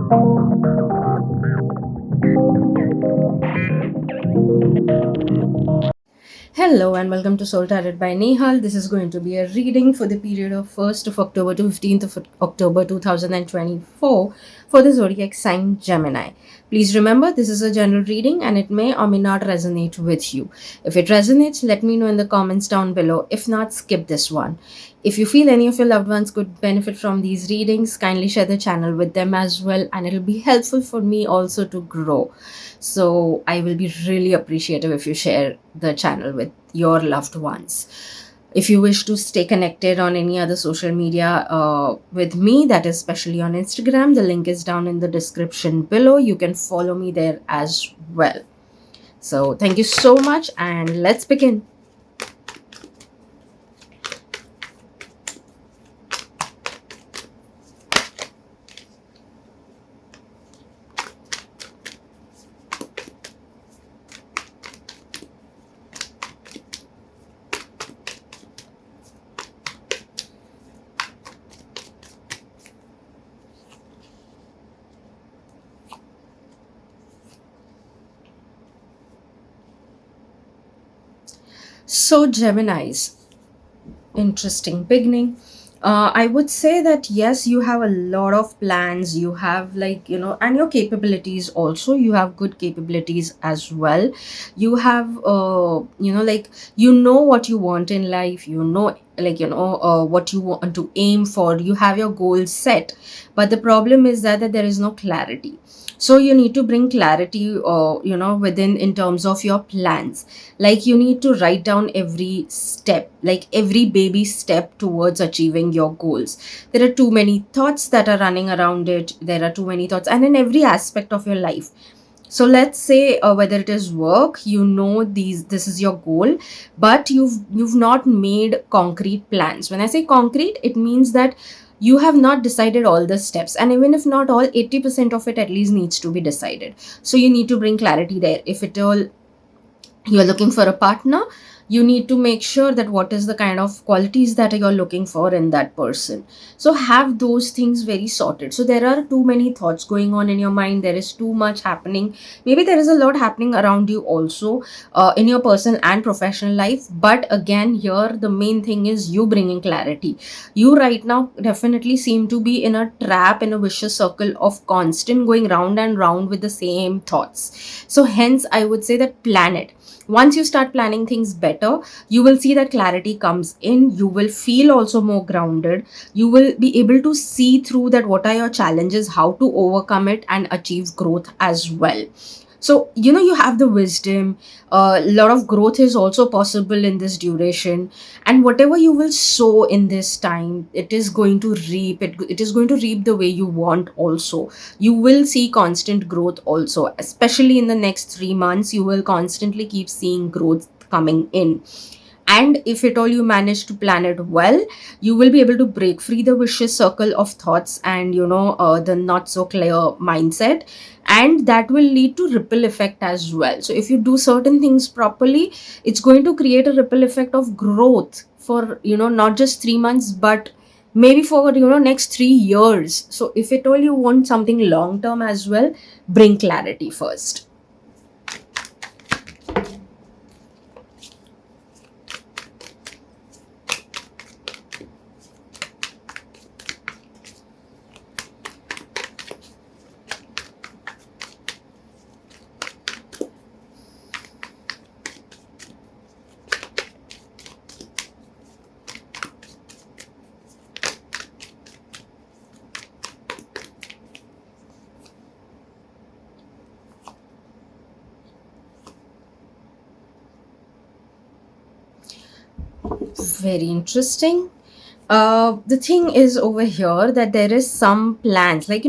Hello and welcome to Soul Tarot by Nehal. This is going to be a reading for the period of 1st of October to 15th of October 2024 for the zodiac sign Gemini. Please remember this is a general reading and it may or may not resonate with you. If it resonates, let me know in the comments down below. If not, skip this one. If you feel any of your loved ones could benefit from these readings, kindly share the channel with them as well, and it'll be helpful for me also to grow. So I will be really appreciative if you share the channel with your loved ones. If you wish to stay connected on any other social media with me, that is especially on Instagram, the link is down in the description below. You can follow me there as well. So thank you so much and let's begin. So Geminis, interesting beginning. I would say that yes, you have a lot of plans. You have, like, and your capabilities also. You have good capabilities as well. You have, like, what you want in life. What you want to aim for. You have your goals set. But the problem is that there is no clarity. So you need to bring clarity, within in terms of your plans. Like, you need to write down every step, like every baby step towards achieving your goals. There are too many thoughts that are running around it. There are too many thoughts, and in every aspect of your life. So let's say, whether it is work, this is your goal, but you've not made concrete plans. When I say concrete, it means that you have not decided all the steps, and even if not all, 80% of it at least needs to be decided. So you need to bring clarity there. If it all you're looking for a partner, you need to make sure that what is the kind of qualities that you're looking for in that person. So have those things very sorted. So there are too many thoughts going on in your mind. There is too much happening. Maybe there is a lot happening around you also, in your personal and professional life. But again, here the main thing is you bringing clarity. You right now definitely seem to be in a trap, in a vicious circle of constant going round and round with the same thoughts. So hence I would say that plan it. Once you start planning things better, you will see that clarity comes in. You will feel also more grounded. You will be able to see through that what are your challenges, how to overcome it and achieve growth as well. So you have the wisdom. A lot of growth is also possible in this duration, and whatever you will sow in this time, it is going to reap it. It is going to reap the way you want also. You will see constant growth also, especially in the next 3 months. You will constantly keep seeing growth coming in. And if at all you manage to plan it well, you will be able to break free the vicious circle of thoughts and the not so clear mindset, and that will lead to ripple effect as well. So if you do certain things properly, it's going to create a ripple effect of growth for not just 3 months, but maybe for next 3 years. So if at all you want something long term as well, bring clarity first. Very interesting. The thing is over here that there is some plans, like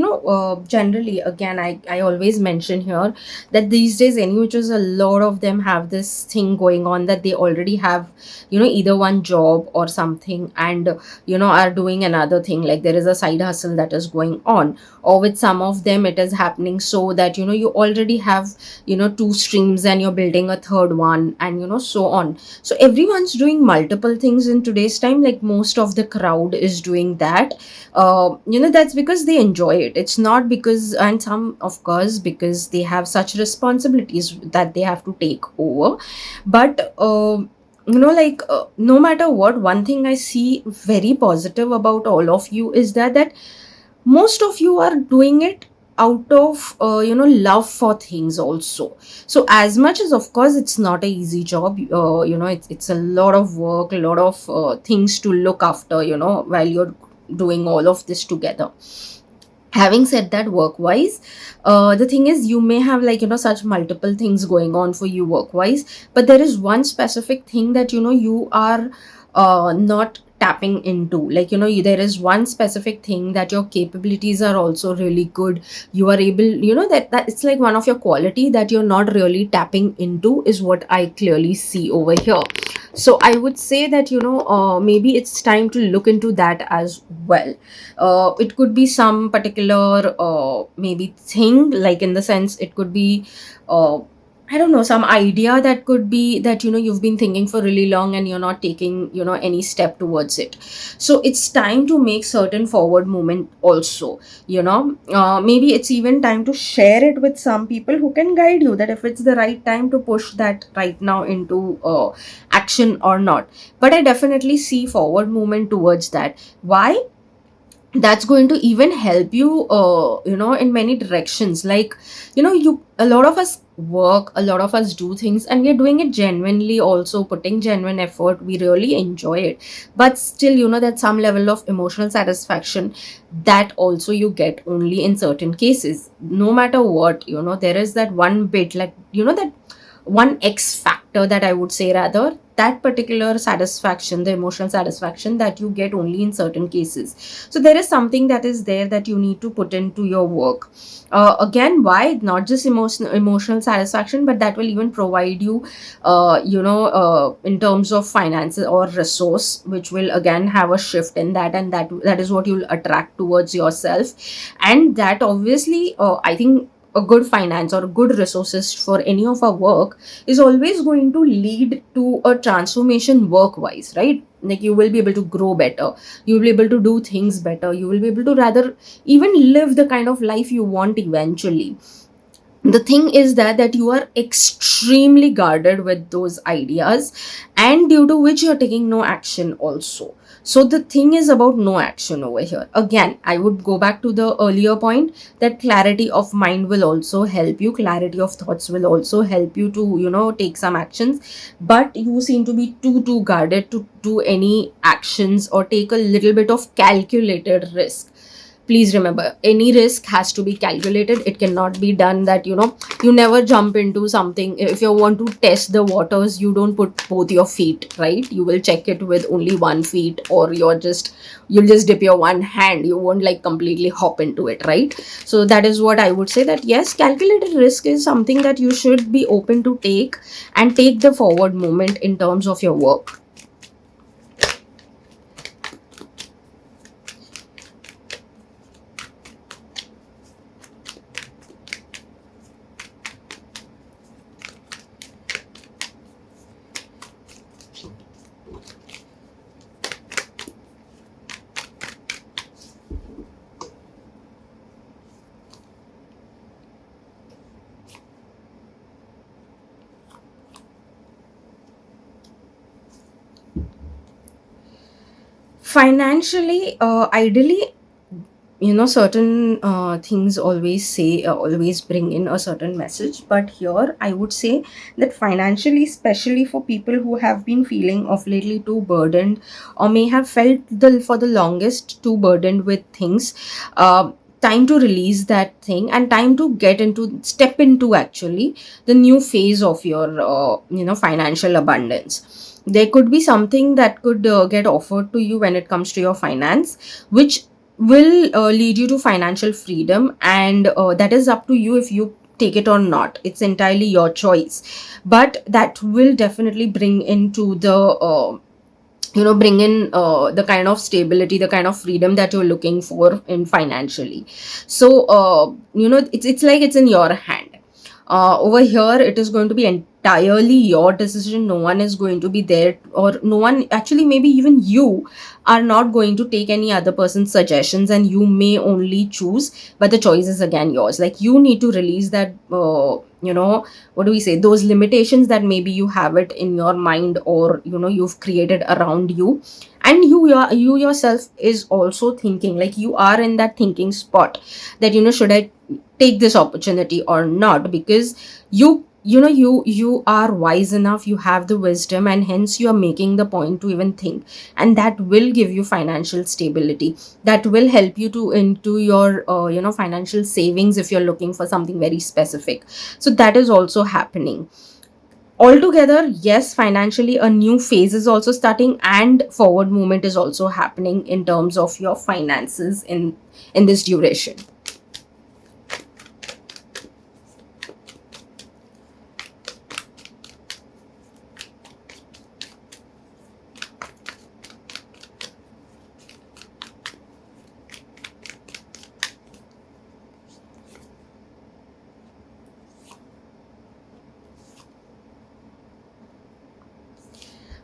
generally, again, I always mention here that these days any which is a lot of them have this thing going on that they already have either one job or something, and are doing another thing, like there is a side hustle that is going on. Or with some of them it is happening so that you already have two streams and you're building a third one, and so on. So everyone's doing multiple things in today's time, like most of the crowd is doing that, that's because they enjoy it. It's not because, and some of course because they have such responsibilities that they have to take over. But no matter what, one thing I see very positive about all of you is that most of you are doing it out of love for things also. So as much as of course it's not a easy job, it's a lot of work, a lot of things to look after, while you're doing all of this together. Having said that, work wise, the thing is, you may have such multiple things going on for you work wise, but there is one specific thing that you are not tapping into. There is one specific thing that your capabilities are also really good. You are able, that it's like one of your quality that you're not really tapping into, is what I clearly see over here. So I would say that maybe it's time to look into that as well. It could be some particular maybe thing, like in the sense it could be uh, I don't know, some idea that could be that you've been thinking for really long and you're not taking any step towards it. So it's time to make certain forward movement also. Maybe it's even time to share it with some people who can guide you, that if it's the right time to push that right now into action or not. But I definitely see forward movement towards that. Why? That's going to even help you in many directions. Like, you a lot of us work, a lot of us do things, and we're doing it genuinely, also putting genuine effort, we really enjoy it. But still, that some level of emotional satisfaction, that also you get only in certain cases. No matter what, there is that one bit, like that one X factor, that I would say, rather, that particular satisfaction, the emotional satisfaction that you get only in certain cases. So there is something that is there that you need to put into your work. Again, why not just emotional satisfaction, but that will even provide you in terms of finances or resource, which will again have a shift in that, and that is what you'll attract towards yourself. And that obviously, I think a good finance or good resources for any of our work is always going to lead to a transformation work wise, right? Like, you will be able to grow better, you will be able to do things better, you will be able to rather even live the kind of life you want eventually. The thing is that you are extremely guarded with those ideas, and due to which you're taking no action also. So the thing is about no action over here. Again, I would go back to the earlier point, that clarity of mind will also help you, clarity of thoughts will also help you to take some actions. But you seem to be too guarded to do any actions or take a little bit of calculated risk. Please remember, any risk has to be calculated. It cannot be done that you never jump into something. If you want to test the waters, you don't put both your feet, right? You will check it with only one feet, or you'll just dip your one hand. You won't like completely hop into it, right? So that is what I would say, that yes, calculated risk is something that you should be open to take, and take the forward movement in terms of your work. Financially, ideally, certain things always bring in a certain message. But here I would say that financially, especially for people who have been feeling of lately too burdened, or may have felt for the longest too burdened with things, time to release that thing, and time to step into actually the new phase of your financial abundance. There could be something that could get offered to you when it comes to your finance, which will lead you to financial freedom, and that is up to you if you take it or not. It's entirely your choice. But that will definitely bring into the bring in the kind of stability, the kind of freedom that you're looking for in financially. So it's like it's in your hand. Over here it is going to be entirely your decision. No one is going to be there, or no one, actually maybe even you are not going to take any other person's suggestions, and you may only choose, but the choice is again yours. Like, you need to release that, what do we say, those limitations that maybe you have it in your mind, or you've created around you. And you yourself is also thinking, like, you are in that thinking spot that, should I take this opportunity or not, because you are wise enough, you have the wisdom, and hence you are making the point to even think. And that will give you financial stability, that will help you to into your financial savings, if you're looking for something very specific. So that is also happening. Altogether, yes, financially a new phase is also starting, and forward movement is also happening in terms of your finances in this duration.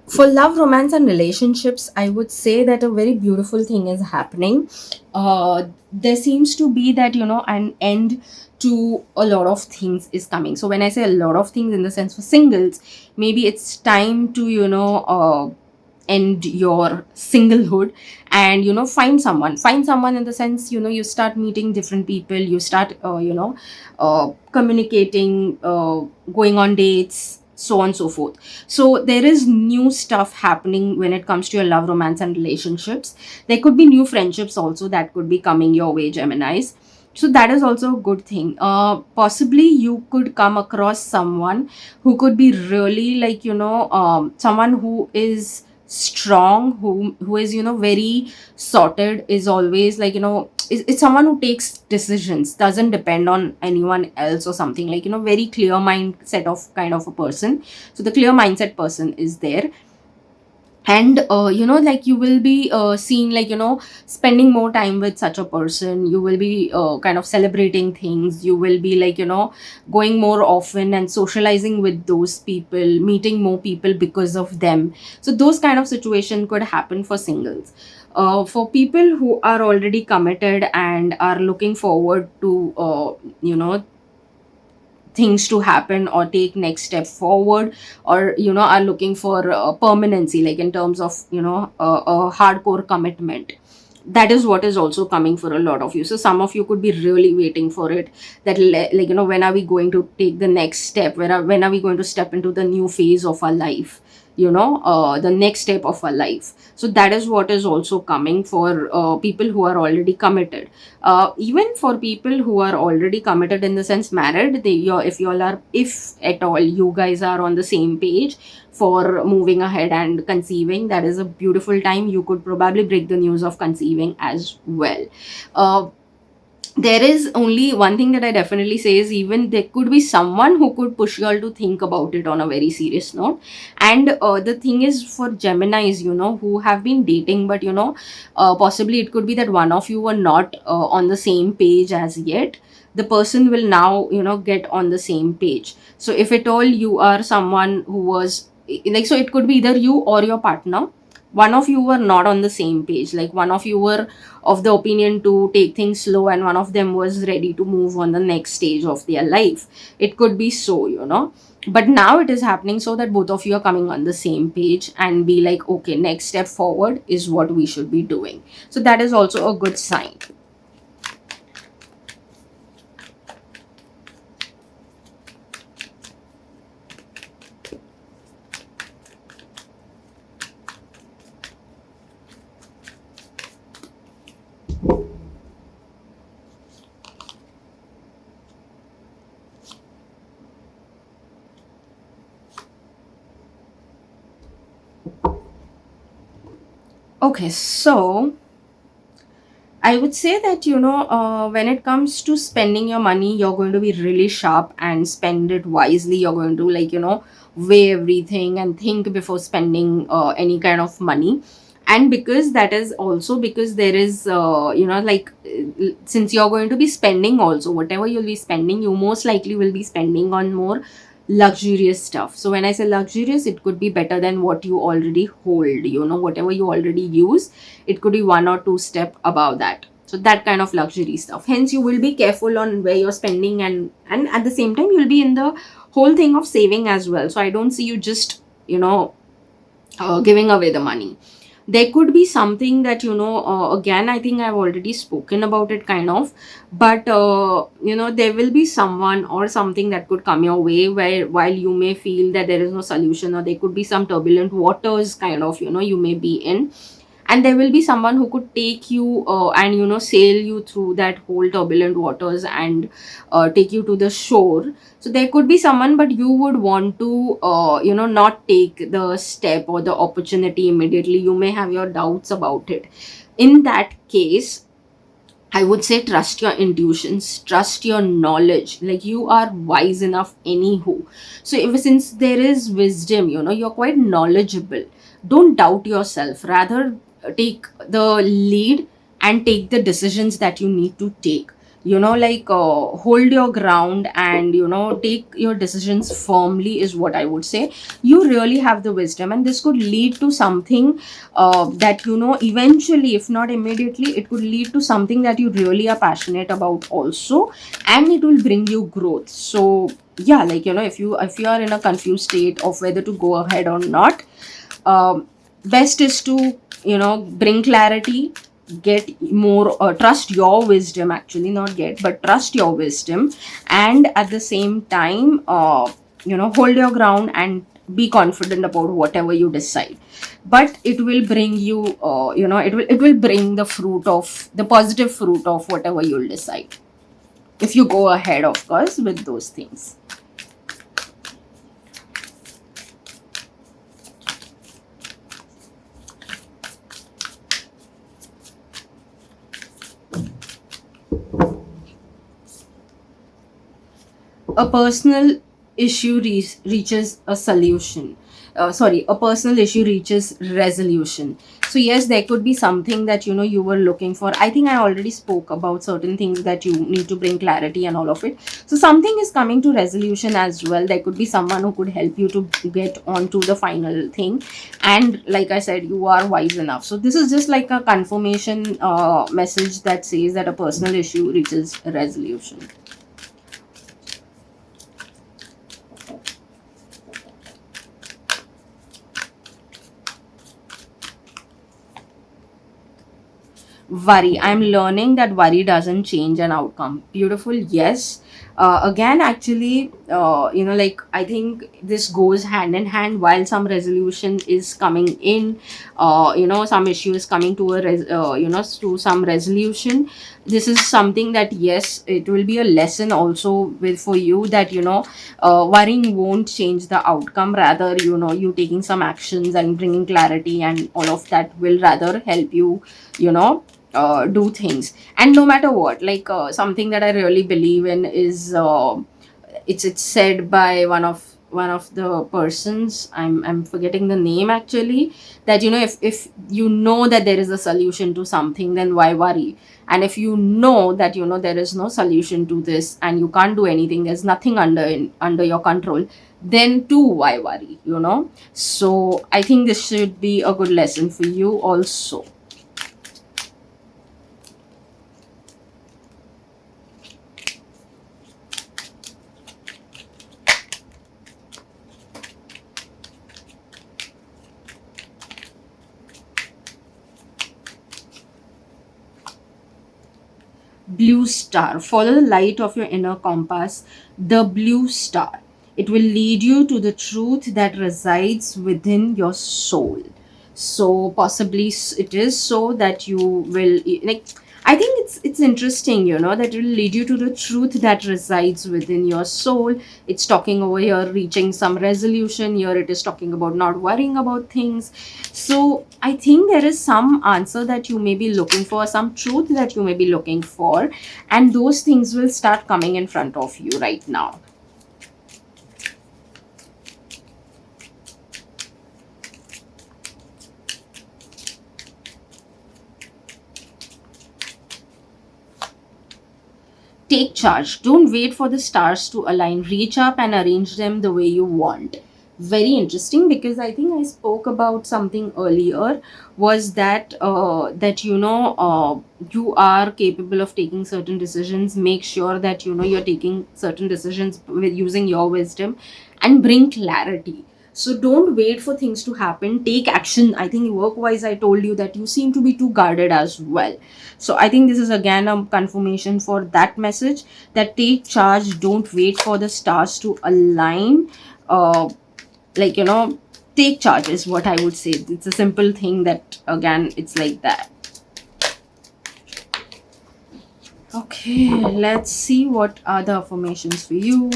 For love, romance, and relationships, I would say that a very beautiful thing is happening. There seems to be that, an end to a lot of things is coming. So when I say a lot of things, in the sense, for singles, maybe it's time to, end your singlehood, and find someone in the sense, you start meeting different people, you start communicating, going on dates, so on, so forth. So there is new stuff happening when it comes to your love, romance, and relationships. There could be new friendships also that could be coming your way, Geminis. So that is also a good thing. Possibly you could come across someone who could be really, like, someone who is strong, who is, very sorted, is always, like, it's someone who takes decisions, doesn't depend on anyone else or something, like, very clear mindset of kind of a person. So the clear mindset person is there. And like, you will be seeing, like, spending more time with such a person. You will be kind of celebrating things. You will be, like, going more often and socializing with those people, meeting more people because of them. So those kind of situation could happen for singles. For people who are already committed and are looking forward to things to happen or take next step forward, or are looking for permanency, like in terms of a hardcore commitment, that is what is also coming for a lot of you. So some of you could be really waiting for it, that like, when are we going to take the next step, when are we going to step into the new phase of our life, the next step of our life. So that is what is also coming for people who are already committed. Even for people who are already committed, in the sense married, if you all are, if at all you guys are on the same page for moving ahead and conceiving, that is a beautiful time. You could probably break the news of conceiving as well. uh, there is only one thing that I definitely say is, even there could be someone who could push you all to think about it on a very serious note. And the thing is, for Geminis, who have been dating, but possibly it could be that one of you were not on the same page as yet. The person will now get on the same page. So if at all you are someone who was, like, so it could be either you or your partner, one of you were not on the same page, like one of you were of the opinion to take things slow, and one of them was ready to move on the next stage of their life. It could be so, but now it is happening so that both of you are coming on the same page and be like, okay, next step forward is what we should be doing. So that is also a good sign. Okay, so I would say that, when it comes to spending your money, you're going to be really sharp and spend it wisely. You're going to, like, weigh everything and think before spending any kind of money. And because that is also because there is, like, since you're going to be spending also, whatever you'll be spending, you most likely will be spending on more luxurious stuff. So when I say luxurious, it could be better than what you already hold, whatever you already use, it could be one or two step above that. So that kind of luxury stuff. Hence you will be careful on where you're spending, and at the same time you'll be in the whole thing of saving as well. So I don't see you just giving away the money. There could be something that again, I think I've already spoken about it kind of, but there will be someone or something that could come your way, where while you may feel that there is no solution, or there could be some turbulent waters kind of, you may be in, and there will be someone who could take you and sail you through that whole turbulent waters, and take you to the shore. So there could be someone, but you would want to not take the step or the opportunity immediately. You may have your doubts about it. In that case, I would say trust your intuitions, trust your knowledge. Like, you are wise enough, anywho. So, since there is wisdom, you're quite knowledgeable. Don't doubt yourself. Rather, take the lead and take the decisions that you need to take. Hold your ground, and take your decisions firmly, is what I would say. You really have the wisdom, and this could lead to something that eventually, if not immediately, it could lead to something that you really are passionate about also, and it will bring you growth. So yeah, if you are in a confused state of whether to go ahead or not, best is to bring clarity, get more, trust your wisdom, actually, not get, but trust your wisdom, and at the same time hold your ground and be confident about whatever you decide. But it will bring you it will bring the fruit of the positive fruit of whatever you'll decide, if you go ahead, of course, with those things. A personal issue reaches a solution. A personal issue reaches resolution. So yes, there could be something that you were looking for. I think I already spoke about certain things that you need to bring clarity and all of it. So something is coming to resolution as well. There could be someone who could help you to get onto the final thing, and like I said, you are wise enough. So this is just like a confirmation message that says that a personal issue reaches a resolution. Worry, I'm learning that worry doesn't change an outcome. Beautiful, yes. Again, actually, I think this goes hand in hand. While some resolution is coming in, some issue is coming to to some resolution. This is something that, yes, it will be a lesson also with for you, that worrying won't change the outcome. Rather, you taking some actions and bringing clarity and all of that will rather help you you know do things. And no matter what, something that I really believe in is, it's said by one of the persons, I'm forgetting the name actually, that if you know that there is a solution to something, then why worry? And if you know that there is no solution to this, and you can't do anything, there's nothing under your control, then too, why worry? So I think this should be a good lesson for you also. Blue star. Follow the light of your inner compass, the blue star. It will lead you to the truth that resides within your soul. So possibly it is so that you will, like, I think it's interesting, that it will lead you to the truth that resides within your soul. It's talking over here reaching some resolution. Here it is talking about not worrying about things. So I think there is some answer that you may be looking for, some truth that you may be looking for, and those things will start coming in front of you right now. Take charge. Don't wait for the stars to align. Reach up and arrange them the way you want. Very interesting, because I think I spoke about something earlier, was that you are capable of taking certain decisions. Make sure that you're taking certain decisions with using your wisdom, and bring clarity. So don't wait for things to happen. Take action. I think work wise, I told you that you seem to be too guarded as well. So I think this is again a confirmation for that message, that take charge. Don't wait for the stars to align. uh like take charge is what I would say. It's a simple thing, that again it's like that. Okay, let's see what are the affirmations for you.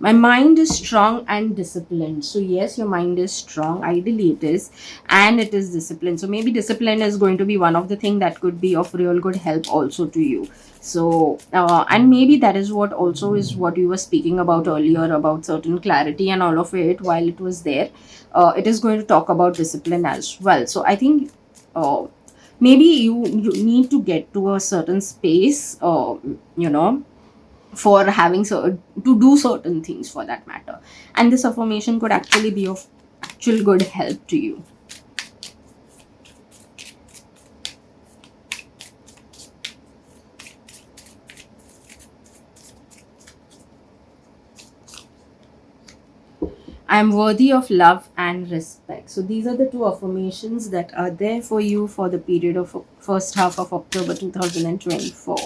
My mind is strong and disciplined. So yes, your mind is strong, ideally it is, and it is disciplined. So maybe discipline is going to be one of the thing that could be of real good help also to you. So and maybe that is what also is what we were speaking about earlier, about certain clarity and all of it. While it was there, it is going to talk about discipline as well. So I think maybe you need to get to a certain space, you know for having to do certain things, for that matter. And this affirmation could actually be of actual good help to you. I am worthy of love and respect. So these are the two affirmations that are there for you for the period of first half of October 2024.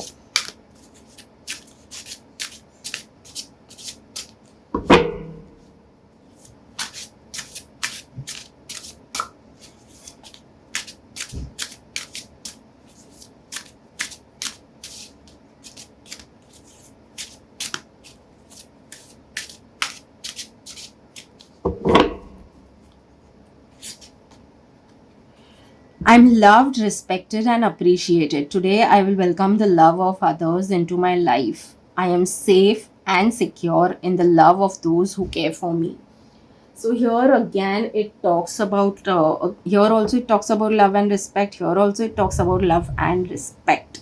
I'm loved, respected, and appreciated. Today, I will welcome the love of others into my life. I am safe and secure in the love of those who care for me. So here again, it talks about here also it talks about love and respect. Here also it talks about love and respect.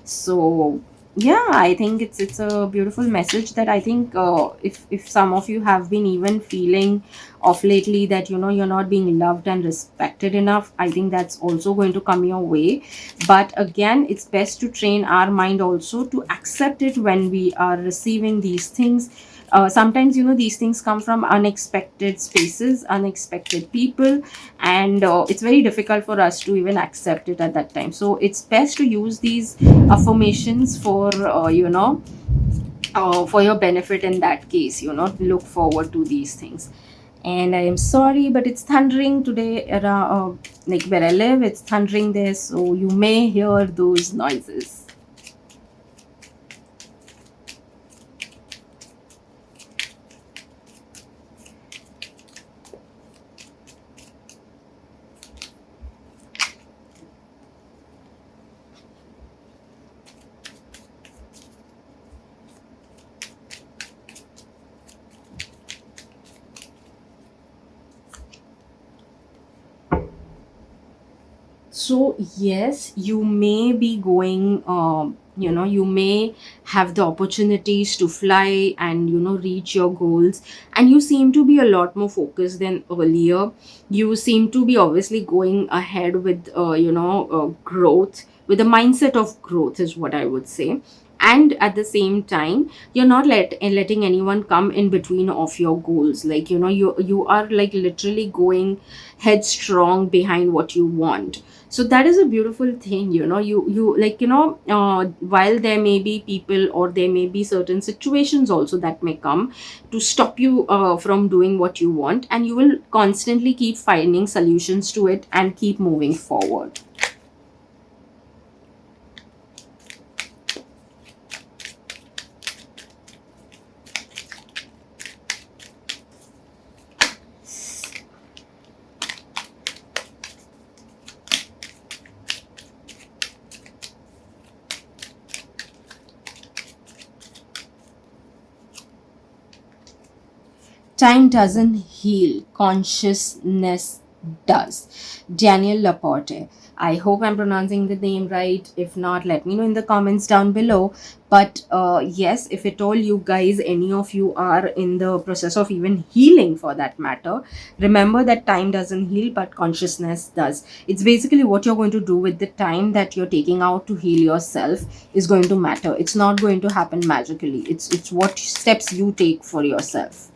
So yeah, I think it's a beautiful message, that I think if some of you have been even feeling of lately that you're not being loved and respected enough, I think that's also going to come your way. But again, it's best to train our mind also to accept it when we are receiving these things. Sometimes these things come from unexpected spaces, unexpected people, and it's very difficult for us to even accept it at that time. So it's best to use these affirmations for your benefit. In that case, look forward to these things. And I am sorry, but it's thundering today around, like where I live, it's thundering there, so you may hear those noises. So yes, you may be going, you may have the opportunities to fly and reach your goals, and you seem to be a lot more focused than earlier. You seem to be obviously going ahead with growth, with a mindset of growth is what I would say. And at the same time, you're not letting anyone come in between of your goals. Like you are like literally going headstrong behind what you want. So that is a beautiful thing. You like while there may be people, or there may be certain situations also that may come to stop you from doing what you want, and you will constantly keep finding solutions to it and keep moving forward. Time doesn't heal, consciousness does. Daniel Laporte. I hope I'm pronouncing the name right. If not, let me know in the comments down below. But yes, if at all you guys, any of you are in the process of even healing for that matter, remember that time doesn't heal, but consciousness does. It's basically what you're going to do with the time that you're taking out to heal yourself is going to matter. It's not going to happen magically. It's what steps you take for yourself.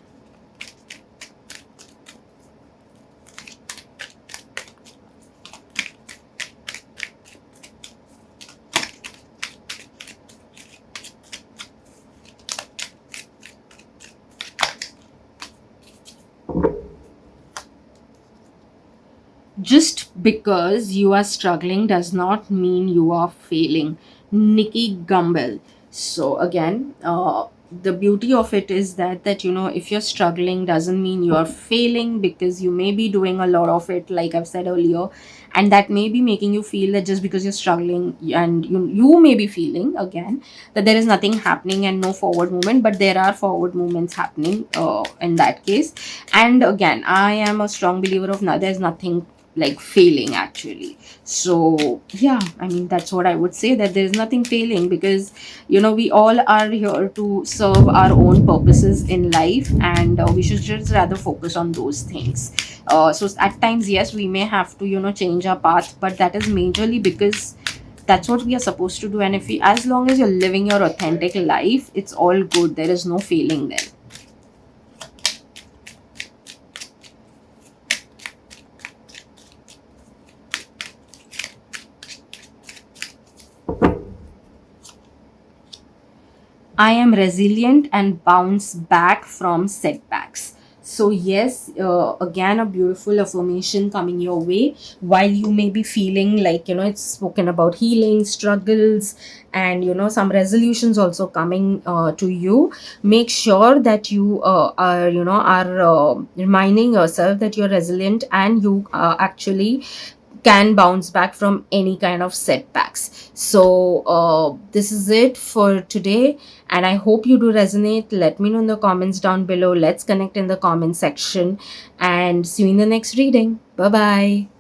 Just because you are struggling does not mean you are failing. Nikki Gumbel. So again, the beauty of it is that if you're struggling doesn't mean you're failing, because you may be doing a lot of it, like I've said earlier, and that may be making you feel that just because you're struggling, and you may be feeling again that there is nothing happening and no forward movement, but there are forward movements happening in that case. And again, I am a strong believer of there's nothing like failing actually. So yeah, I mean, that's what I would say, that there's nothing failing, because we all are here to serve our own purposes in life, and we should just rather focus on those things. So at times, yes, we may have to change our path, but that is majorly because that's what we are supposed to do. And if we, as long as you're living your authentic life, it's all good. There is no failing there. I am resilient and bounce back from setbacks. So, yes, again, a beautiful affirmation coming your way. While you may be feeling like, it's spoken about healing, struggles, and, some resolutions also coming to you. Make sure that you are reminding yourself that you're resilient, and you actually can bounce back from any kind of setbacks. So this is it for today, and I hope you do resonate. Let me know in the comments down below. Let's connect in the comment section, and see you in the next reading. Bye bye.